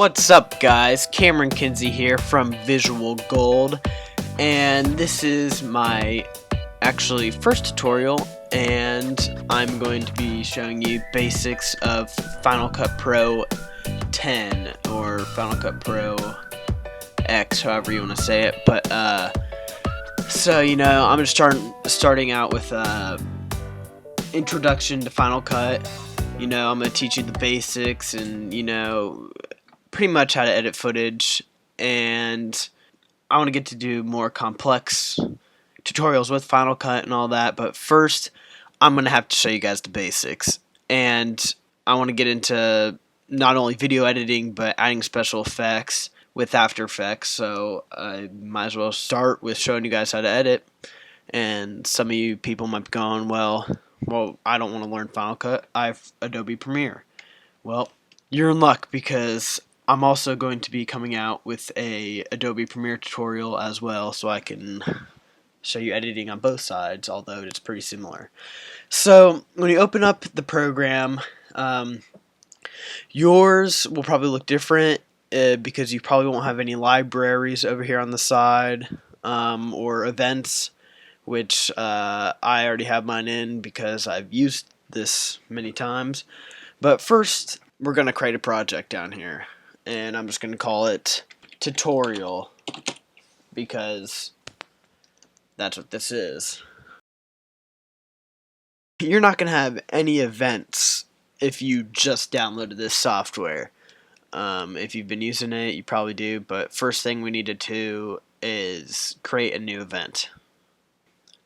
What's up, guys? Cameron Kinsey here from Visual Gold, and this is my first tutorial, and I'm going to be showing you basics of Final Cut Pro 10 or Final Cut Pro X, however you want to say it. But so I'm just starting out with introduction to Final Cut. I'm going to teach you the basics and pretty much how to edit footage, and I want to get to do more complex tutorials with Final Cut and all that, but first I'm going to have to show you guys the basics, and I want to get into not only video editing but adding special effects with After Effects, so I might as well start with showing you guys how to edit. And some of you people might be going, well, I don't want to learn Final Cut, I have Adobe Premiere. Well, you're in luck, because I'm also going to be coming out with a Adobe Premiere tutorial as well, so I can show you editing on both sides, although it's pretty similar. So when you open up the program, yours will probably look different because you probably won't have any libraries over here on the side or events, which I already have mine in because I've used this many times. But first, we're going to create a project down here, and I'm just going to call it tutorial because that's what this is. You're not going to have any events if you just downloaded this software. If you've been using it, you probably do, but first thing we need to do is create a new event.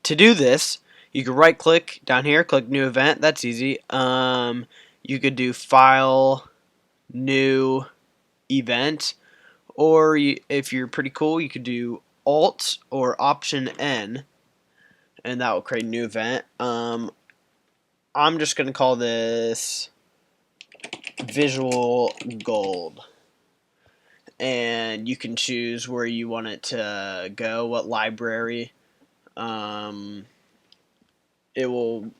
To do this, you can right click down here, click new event. That's easy. You could do file, new event, or if you're pretty cool, you could do Alt or Option N, and that will create a new event. I'm just going to call this Visual Gold, and you can choose where you want it to go, what library. It will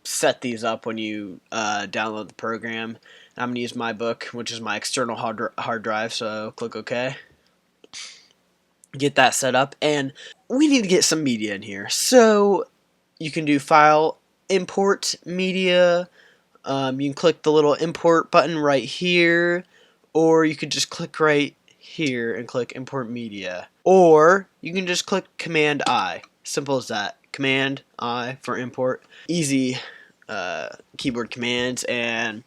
set these up when you download the program. I'm going to use my book, which is my external hard drive, so click OK. Get that set up, and we need to get some media in here. So you can do File, Import Media. You can click the little Import button right here, or you could just click right here and click Import Media. Or you can just click Command I. Simple as that. Command I for import. Easy keyboard commands, and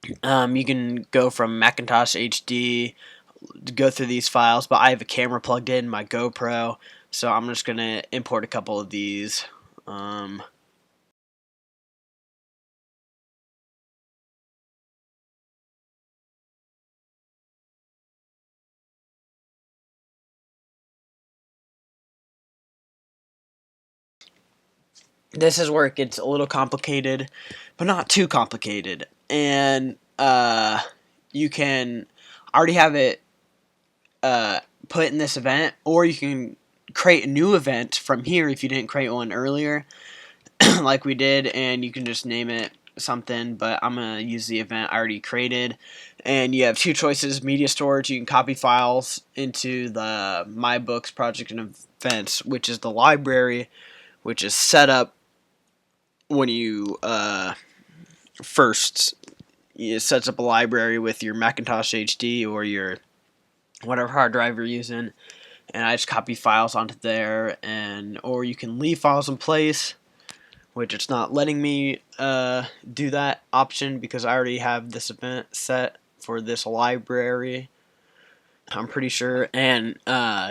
you can go from Macintosh HD, go through these files, but I have a camera plugged in, my GoPro, so I'm just going to import a couple of these. This is where it gets a little complicated, but not too complicated. And you can already have it put in this event, or you can create a new event from here if you didn't create one earlier, like we did, and you can just name it something, but I'm going to use the event I already created. And you have two choices: media storage. You can copy files into the My Books project and events, which is the library, which is set up when you first, it sets up a library with your Macintosh HD or your whatever hard drive you're using, and I just copy files onto there. And or you can leave files in place, which it's not letting me do that option because I already have this event set for this library, I'm pretty sure. And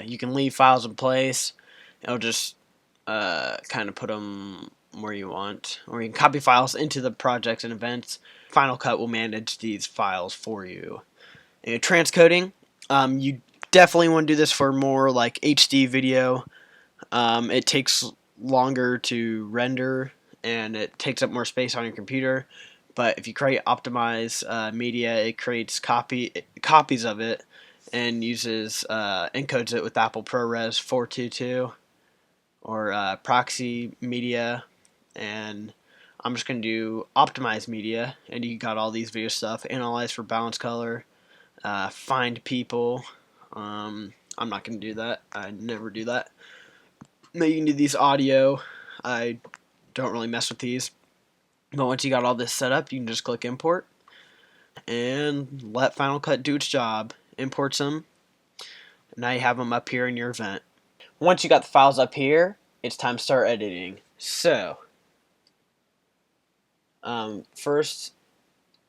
you can leave files in place. It'll just kind of put them where you want, or you can copy files into the projects and events. Final Cut will manage these files for you. And transcoding, you definitely want to do this for more like HD video. It takes longer to render, and it takes up more space on your computer. But if you create optimize media, it creates copies of it and encodes it with Apple ProRes 422 or proxy media. And I'm just going to do optimize media, and you got all these video stuff: analyze for balance, color, find people. I'm not going to do that. I never do that. Now you can do these audio. I don't really mess with these. But once you got all this set up, you can just click import and let Final Cut do its job. Imports them. Now you have them up here in your event. Once you got the files up here, it's time to start editing. So, first,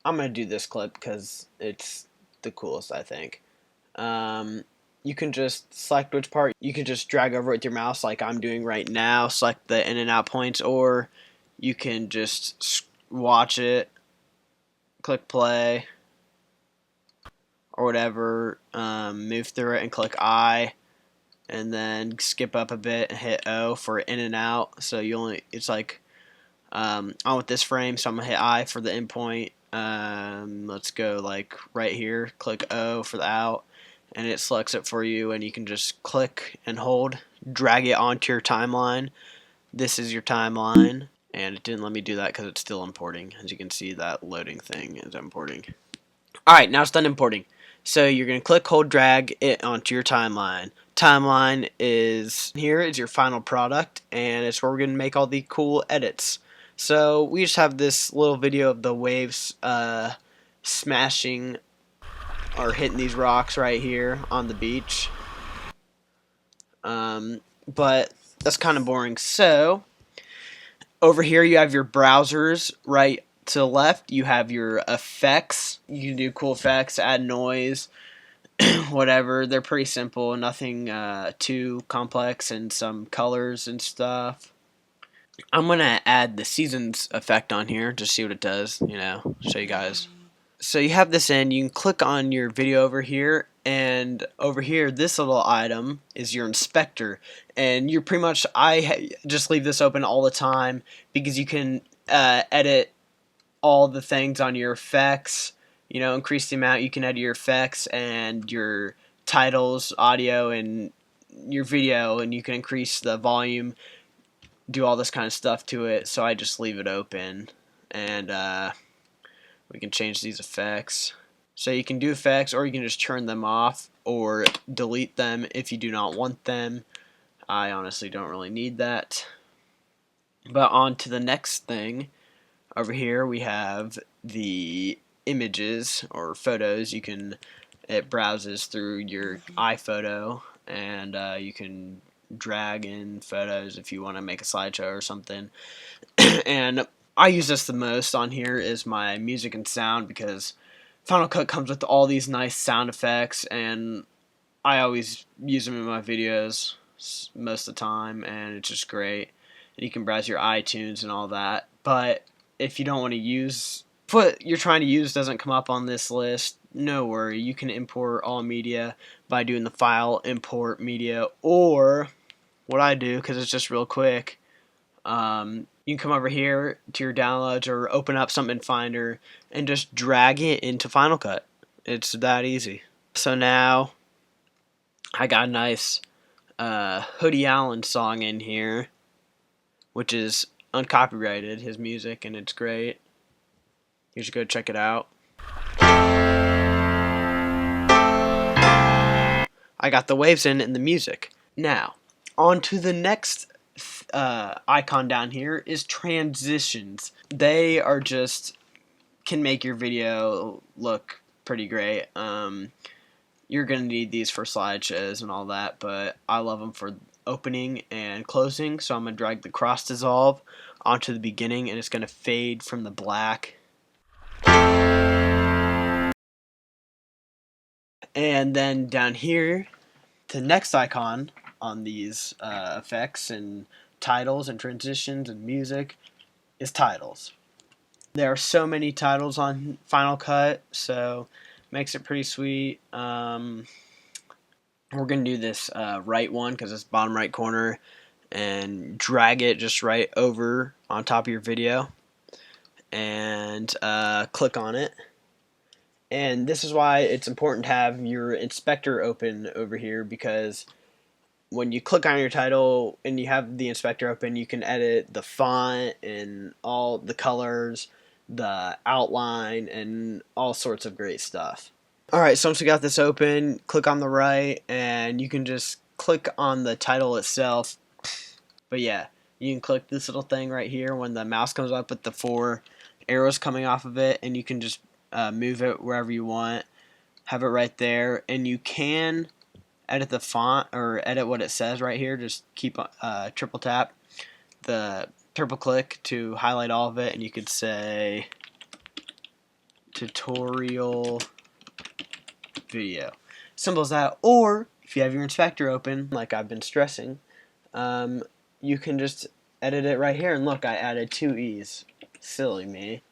I'm going to do this clip because it's the coolest, I think. You can just select which part. You can just drag over with your mouse like I'm doing right now, select the in and out points, or you can just watch it, click play, or whatever, move through it and click I, and then skip up a bit and hit O for in and out. So it's like, on with this frame, so I'm going to hit I for the endpoint. Let's go like right here, click O for the out, and it selects it for you, and you can just click and hold, drag it onto your timeline. This is your timeline, and it didn't let me do that because it's still importing. As you can see, that loading thing is importing. Alright, now it's done importing. So you're going to click, hold, drag it onto your timeline. Timeline is here is your final product, and it's where we're going to make all the cool edits. So we just have this little video of the waves smashing or hitting these rocks right here on the beach. But that's kind of boring. So over here you have your browsers right to the left. You have your effects. You can do cool effects, add noise, whatever. They're pretty simple, nothing too complex, and some colors and stuff. I'm gonna add the seasons effect on here, just see what it does, show you guys. So you have this in, you can click on your video over here, and over here this little item is your inspector, and you're pretty much, just leave this open all the time because you can edit all the things on your effects, increase the amount you can edit your effects and your titles, audio, and your video, and you can increase the volume, do all this kind of stuff to it. So I just leave it open, and we can change these effects. So you can do effects, or you can just turn them off or delete them if you do not want them. I honestly don't really need that. But on to the next thing. Over here we have the images or photos. It browses through your iPhoto, and you can drag in photos if you want to make a slideshow or something. And I use this the most on here is my music and sound, because Final Cut comes with all these nice sound effects, and I always use them in my videos most of the time, and it's just great. And you can browse your iTunes and all that. But if you don't want to use what you're trying to use doesn't come up on this list, no worry. You can import all media by doing the file import media, or what I do, because it's just real quick, you can come over here to your downloads or open up something in Finder and just drag it into Final Cut. It's that easy. So now I got a nice Hoodie Allen song in here, which is uncopyrighted, his music, and it's great. You should go check it out. I got the waves in and the music. Now, on to the next icon down here is transitions. They are just can make your video look pretty great. You're gonna need these for slideshows and all that, but I love them for opening and closing. So I'm gonna drag the cross dissolve onto the beginning, and it's gonna fade from the black. And then down here, the next icon on these effects and titles and transitions and music is titles. There are so many titles on Final Cut, so makes it pretty sweet. We're going to do this right one because it's bottom right corner, and drag it just right over on top of your video, and click on it. And this is why it's important to have your inspector open over here, because when you click on your title and you have the inspector open, you can edit the font and all the colors, the outline, and all sorts of great stuff. Alright, so once we got this open, click on the right, and you can just click on the title itself. But yeah, you can click this little thing right here when the mouse comes up with the 4 arrows coming off of it, and you can just move it wherever you want. Have it right there, and you can edit the font or edit what it says right here. Just keep triple tap the triple click to highlight all of it, and you could say tutorial video. Simple as that. Or if you have your inspector open, like I've been stressing, you can just edit it right here. And look, I added 2 E's. Silly me.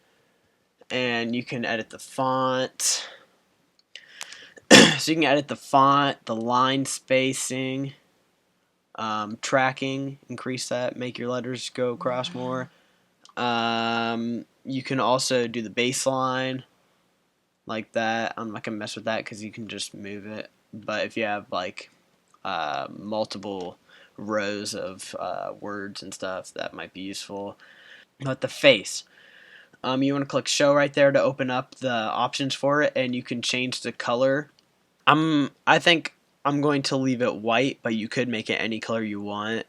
And you can edit the font. So you can edit the font, the line spacing, tracking, increase that, make your letters go across more. You can also do the baseline like that. I'm not going to mess with that because you can just move it. But if you have like multiple rows of words and stuff, that might be useful. But the face, you want to click show right there to open up the options for it, and you can change the color. I think I'm going to leave it white, but you could make it any color you want.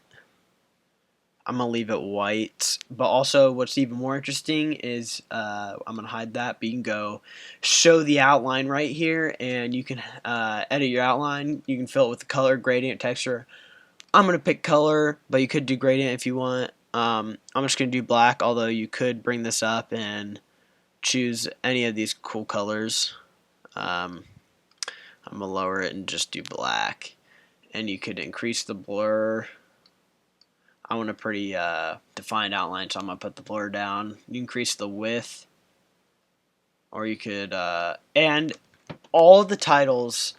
I'm going to leave it white. But also what's even more interesting is I'm going to hide that, but you can go show the outline right here, and you can edit your outline. You can fill it with the color, gradient, texture. I'm going to pick color, but you could do gradient if you want. I'm just going to do black, although you could bring this up and choose any of these cool colors. I'm going to lower it and just do black. And you could increase the blur. I want a pretty defined outline, so I'm going to put the blur down. You increase the width. Or you could, and all the titles,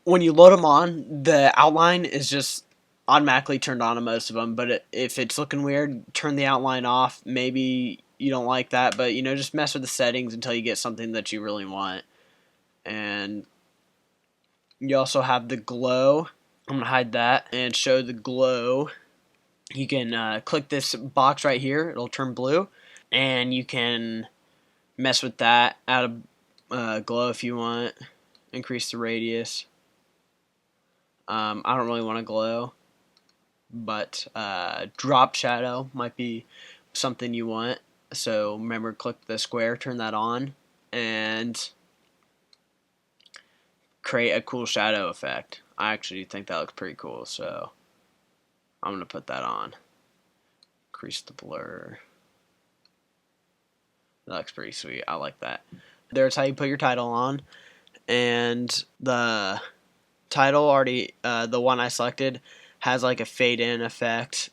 when you load them on, the outline is just automatically turned on most of them. But if it's looking weird, turn the outline off. Maybe you don't like that, but just mess with the settings until you get something that you really want. And you also have the glow. I'm going to hide that and show the glow. You can click this box right here. It'll turn blue. And you can mess with that. Add a glow if you want. Increase the radius. I don't really want to glow. But drop shadow might be something you want. So remember, click the square, turn that on, and create a cool shadow effect. I actually think that looks pretty cool, so I'm going to put that on. Increase the blur. That looks pretty sweet. I like that. There's how you put your title on. And the title already, the one I selected, has like a fade in effect.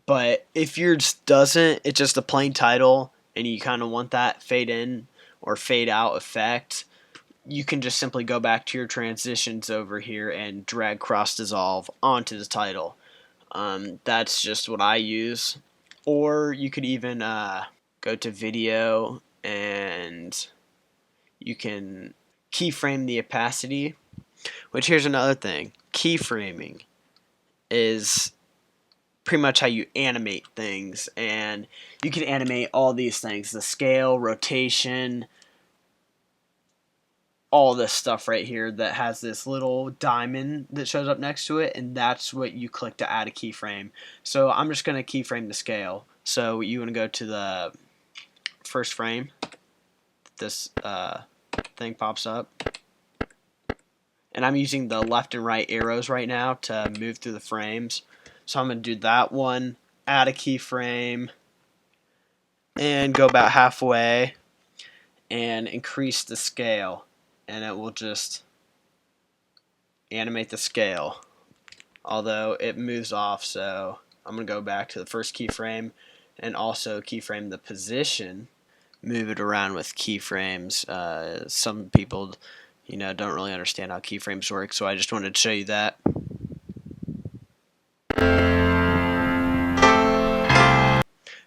But if yours doesn't, it's just a plain title and you kind of want that fade in or fade out effect, you can just simply go back to your transitions over here and drag cross dissolve onto the title. That's just what I use. Or you could even go to video and you can keyframe the opacity, which here's another thing. Keyframing is pretty much how you animate things, and you can animate all these things, the scale, rotation, all this stuff right here that has this little diamond that shows up next to it, and that's what you click to add a keyframe. So I'm just going to keyframe the scale. So you want to go to the first frame. This thing pops up. And I'm using the left and right arrows right now to move through the frames. So I'm going to do that one, add a keyframe, and go about halfway and increase the scale. And it will just animate the scale. Although it moves off, so I'm going to go back to the first keyframe and also keyframe the position. Move it around with keyframes. Some people don't really understand how keyframes work, so I just wanted to show you that.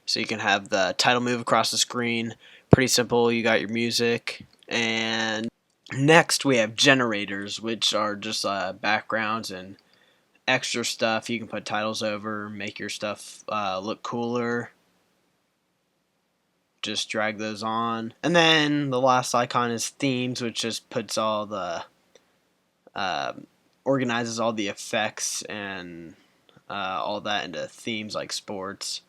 So you can have the title move across the screen. Pretty simple. You got your music. And next we have generators, which are just backgrounds and extra stuff. You can put titles over, make your stuff look cooler. just drag those on. And then the last icon is themes, which just puts all the organizes all the effects and all that into themes like sports.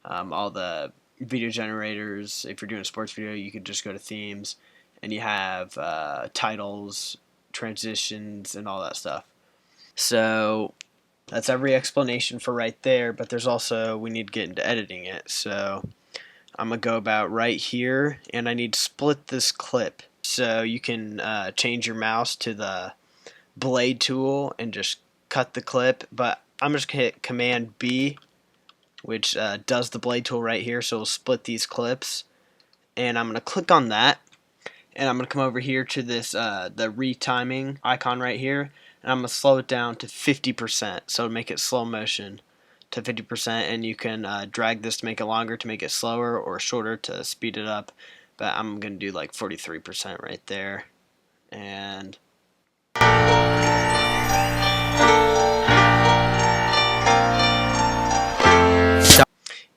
All the video generators, if you're doing a sports video, you could just go to themes, and you have titles, transitions, and all that stuff. So that's every explanation for right there, but there's also, we need to get into editing it. So I'm going to go about right here, and I need to split this clip. So you can change your mouse to the blade tool and just cut the clip, but I'm just going to hit Command B, which does the blade tool right here, so it'll split these clips. And I'm going to click on that, and I'm going to come over here to this the retiming icon right here, and I'm going to slow it down to 50%, so make it slow motion to 50%, and you can drag this to make it longer, to make it slower, or shorter to speed it up, but I'm going to do like 43% right there. And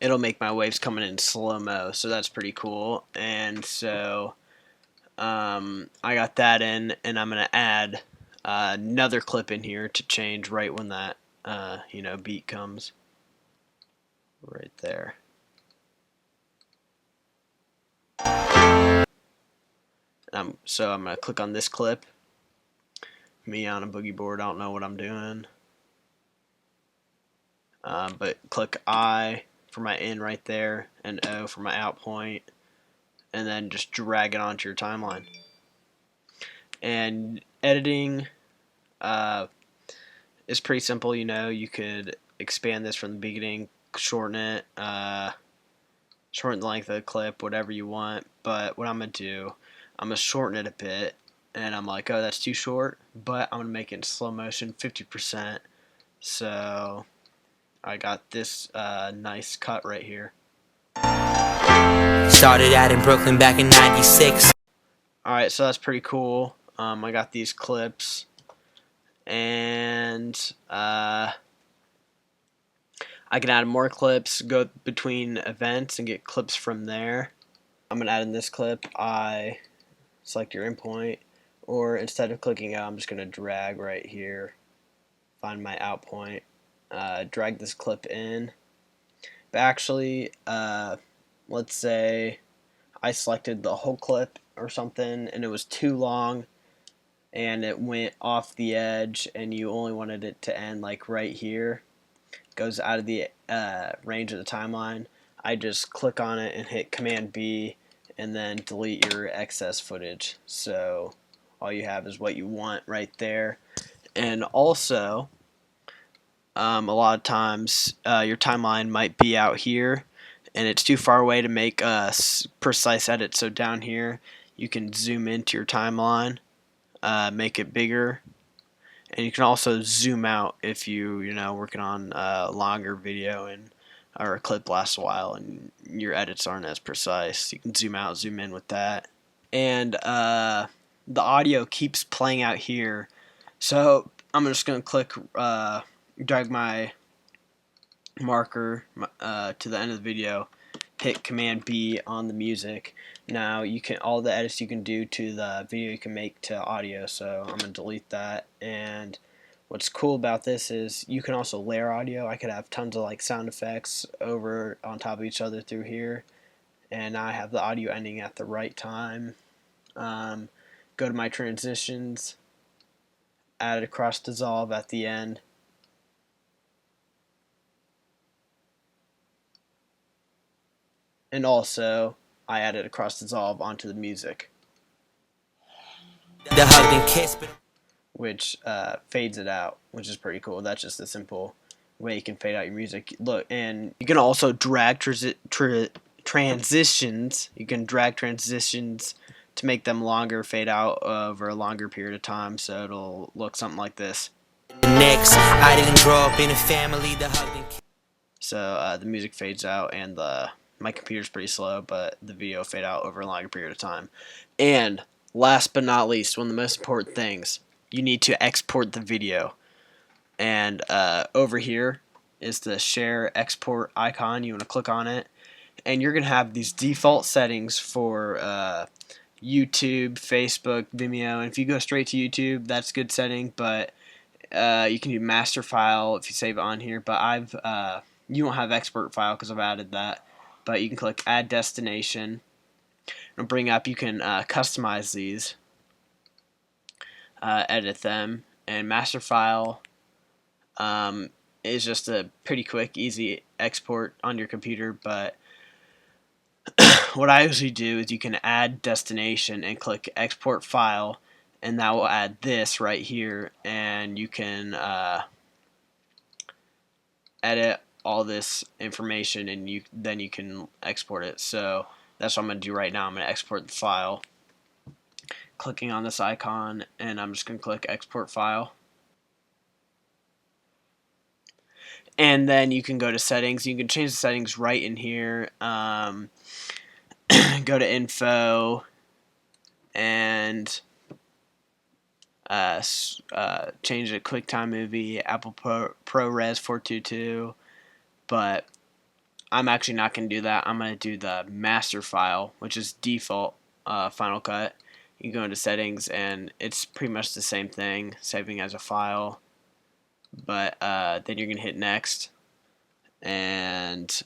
it'll make my waves coming in slow-mo, so that's pretty cool. And so I got that in, and I'm going to add another clip in here to change right when that beat comes right there. So I'm going to click on this clip. Me on a boogie board, I don't know what I'm doing. But click I for my in right there, and O for my out point, and then just drag it onto your timeline. And editing is pretty simple. You could expand this from the beginning, shorten it, shorten the length of the clip, whatever you want. But what I'm going to do, I'm going to shorten it a bit, and I'm like, oh, that's too short, but I'm going to make it in slow motion, 50%. So I got this nice cut right here. Started out in Brooklyn back in '96. Alright, so that's pretty cool. I got these clips, and I can add more clips, go between events and get clips from there. I'm going to add in this clip. I select your endpoint, or instead of clicking out, I'm just going to drag right here, find my out point, drag this clip in. But actually, let's say I selected the whole clip or something, and it was too long, and it went off the edge, and you only wanted it to end like right here, goes out of the range of the timeline. I just click on it and hit Command B, and then delete your excess footage. So all you have is what you want right there. And also, a lot of times your timeline might be out here, and it's too far away to make a precise edit. So down here, you can zoom into your timeline, make it bigger, and you can also zoom out if you're working on a longer video or a clip lasts a while and your edits aren't as precise. You can zoom out, zoom in with that. And the audio keeps playing out here, so I'm just going to click, drag my marker to the end of the video, hit Command B on the music. Now all the edits you can do to the video you can make to audio, so I'm going to delete that. And what's cool about this is you can also layer audio. I could have tons of like sound effects over on top of each other through here, and now I have the audio ending at the right time. Go to my transitions, add a cross dissolve at the end. And also, I added a cross dissolve onto the music, The hug and kiss, which fades it out, which is pretty cool. That's just a simple way you can fade out your music. Look, and you can also drag transitions. You can drag transitions to make them longer, fade out over a longer period of time, so it'll look something like this. Next, I didn't grow up in a family. The hug and kiss. So the music fades out, and my computer's pretty slow, but the video fade out over a longer period of time. And last but not least, one of the most important things, you need to export the video. And over here is the share export icon. You want to click on it, and you're gonna have these default settings for YouTube, Facebook, Vimeo, and if you go straight to YouTube, that's a good setting. But you can do master file if you save it on here. But you won't have export file because I've added that. But you can click add destination. It'll bring up, you can customize these, edit them, and master file is just a pretty quick, easy export on your computer. But what I usually do is you can add destination and click export file, and that will add this right here, and you can edit all this information, and then you can export it. So that's what I'm going to do right now. I'm going to export the file, clicking on this icon, and I'm just going to click export file. And then you can go to settings. You can change the settings right in here. Go to info and change it QuickTime Movie, Apple ProRes 422. But I'm actually not going to do that. I'm going to do the master file, which is default Final Cut. You go into settings, and it's pretty much the same thing, saving as a file. But then you're going to hit next, and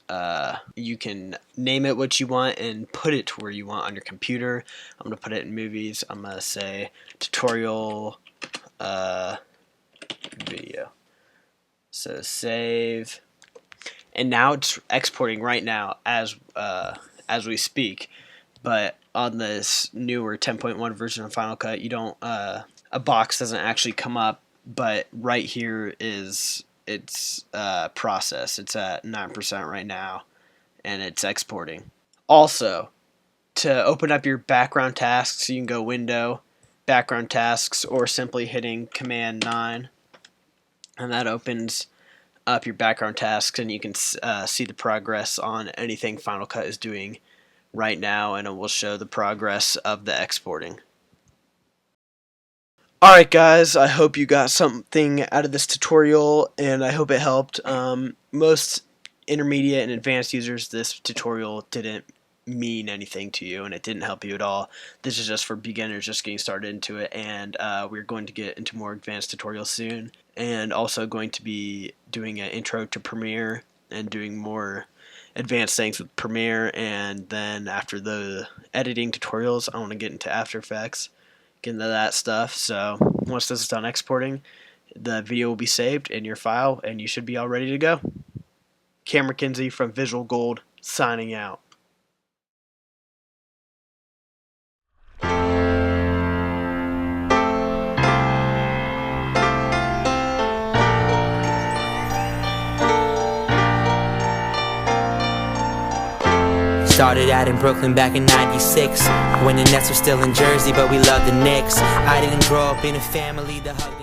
you can name it what you want and put it to where you want on your computer. I'm going to put it in movies. I'm going to say tutorial video. So save. And now it's exporting right now as we speak. But on this newer 10.1 version of Final Cut, you don't a box doesn't actually come up, but right here is its process. It's at 9% right now, and it's exporting. Also, to open up your background tasks, you can go Window, Background Tasks, or simply hitting Command 9, and that opens up your background tasks, and you can see the progress on anything Final Cut is doing right now, and it will show the progress of the exporting. Alright guys, I hope you got something out of this tutorial, and I hope it helped. Most intermediate and advanced users, this tutorial didn't mean anything to you, and it didn't help you at all. This is just for beginners just getting started into it, and we're going to get into more advanced tutorials soon, and also going to be doing an intro to Premiere and doing more advanced things with Premiere. And then after the editing tutorials, I want to get into After Effects, get into that stuff. So once this is done exporting, the video will be saved in your file, and you should be all ready to go. Cameron Kinsey from Visual Gold signing out. Started out in Brooklyn back in '96, when the Nets were still in Jersey, but we loved the Knicks. I didn't grow up in a family that hugged